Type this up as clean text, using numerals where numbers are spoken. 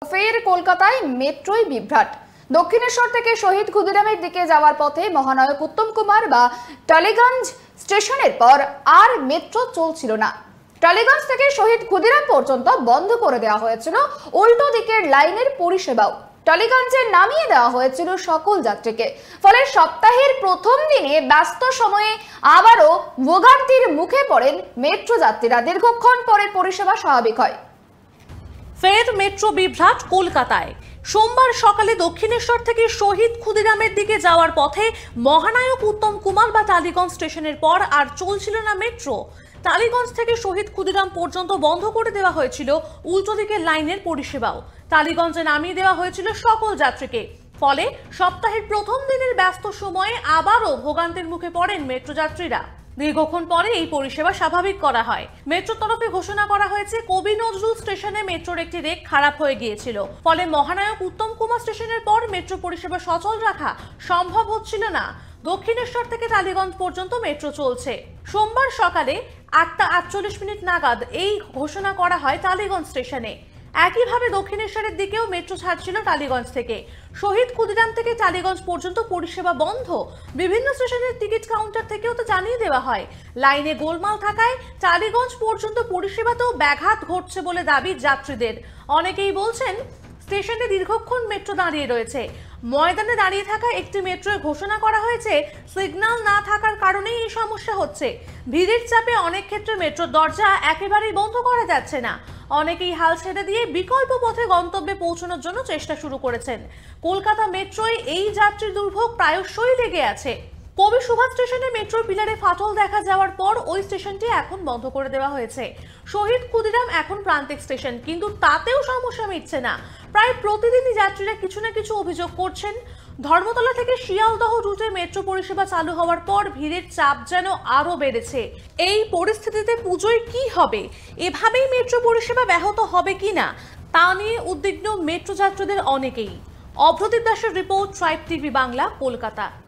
ফের কলকাতায় মেট্রোয় বিভ্রাট। দক্ষিণেশ্বর থেকে শহীদ ক্ষুদিরামের দিকে যাওয়ার পথে মহানায়ক উত্তম কুমার বা টালিগঞ্জ স্টেশনের পর আর মেট্রো চলছিল না। টালিগঞ্জ থেকে শহীদ ক্ষুদিরাম পর্যন্ত বন্ধ করে দেওয়া হয়েছিল উল্টো দিকের লাইনের পরিষেবাও। টালিগঞ্জে নামিয়ে দেওয়া হয়েছিল সকল যাত্রীকে। ফলে সপ্তাহের প্রথম দিনে ব্যস্ত সময়ে আবারও ভোগান্তির মুখে পড়েন মেট্রো যাত্রীরা। দীর্ঘক্ষণ পরে পরিষেবা স্বাভাবিক হয়। ফের মেট্রো বিভ্রাট কলকাতায়। সোমবার সকালে দক্ষিণেশ্বর থেকে শহীদ ক্ষুদিরামের দিকে যাওয়ার পথে মহানায়ক উত্তম কুমার বা টালিগঞ্জ স্টেশনের পর আর চলছিল না মেট্রো। টালিগঞ্জ থেকে শহীদ ক্ষুদিরাম পর্যন্ত বন্ধ করে দেওয়া হয়েছিল উল্টো দিকের লাইনের পরিষেবাও। টালিগঞ্জে নামিয়ে দেওয়া হয়েছিল সকল যাত্রীকে। ফলে সপ্তাহের প্রথম দিনের ব্যস্ত সময়ে আবারও ভোগান্তির মুখে পড়েন মেট্রো যাত্রীরা। দীর্ঘক্ষণ পরে এই পরিষেবা স্বাভাবিক করা হয়। মেট্রোর তরফে ঘোষণা করা হয়েছে, কবি নজরুল স্টেশনে মেট্রোর একটি রেক খারাপ হয়ে গিয়েছিল। ফলে মহানায়ক উত্তম কুমার স্টেশনের পর মেট্রো পরিষেবা সচল রাখা সম্ভব হচ্ছিল না। দক্ষিণেশ্বর থেকে টালিগঞ্জ পর্যন্ত মেট্রো চলছে। সোমবার সকালে 8:48 নাগাদ এই ঘোষণা করা হয় টালিগঞ্জ স্টেশনে। একইভাবে দক্ষিণেশ্বরের দিকেও মেট্রো ছাড়ছিল টালিগঞ্জ থেকে। শহীদ ক্ষুদিরাম থেকে টালিগঞ্জ পর্যন্ত পরিষেবা বন্ধ। বিভিন্ন স্টেশনের টিকিট কাউন্টার থেকেও তো জানিয়ে দেওয়া হয়। লাইনে গোলমাল থাকায় টালিগঞ্জ পর্যন্ত পরিষেবাতেও ব্যাঘাত ঘটছে বলে দাবি যাত্রীদের। অনেকেই বলছেন, স্টেশনে দীর্ঘক্ষণ মেট্রো দাঁড়িয়ে রয়েছে। ময়দানে দাঁড়িয়ে থাকা একটি মেট্রোয় ঘোষণা করা হয়েছে, সিগন্যাল না থাকার কারণেই এই সমস্যা হচ্ছে। ভিড়ের চাপে অনেক ক্ষেত্রে মেট্রোর দরজা একেবারেই বন্ধ করা যাচ্ছে না। অনেকেই হাল ছেড়ে দিয়ে বিকল্প পথে গন্তব্যে পৌঁছানোর জন্য চেষ্টা শুরু করেছেন। কলকাতা মেট্রোয় এই যাত্রী দুর্ভোগ প্রায়শই লেগে আছে। কবি সুভাষ স্টেশনে মেট্রোর পিলারে ফাটল দেখা যাওয়ার পর ওই স্টেশনটি এখন বন্ধ করে দেওয়া হয়েছে। শহীদ ক্ষুদিরাম এখন প্রান্তিক স্টেশন, কিন্তু তাতেও সমস্যা মিটছে না। প্রায় প্রতিদিনই যাত্রীরা কিছু না কিছু অভিযোগ করছেন। ধর্মতলা থেকে শিয়ালদহ রুটে মেট্রো পরিষেবা চালু হওয়ার পর ভিড়ের চাপ যেন আরো বেড়েছে। এই পরিস্থিতিতে পুজোয় কি হবে? এভাবেই মেট্রো পরিষেবা ব্যাহত হবে কিনা তা নিয়ে উদ্বিগ্ন মেট্রো যাত্রীদের অনেকেই। অভ্রদীপ দাসের report, tribe TV Bangla, Kolkata.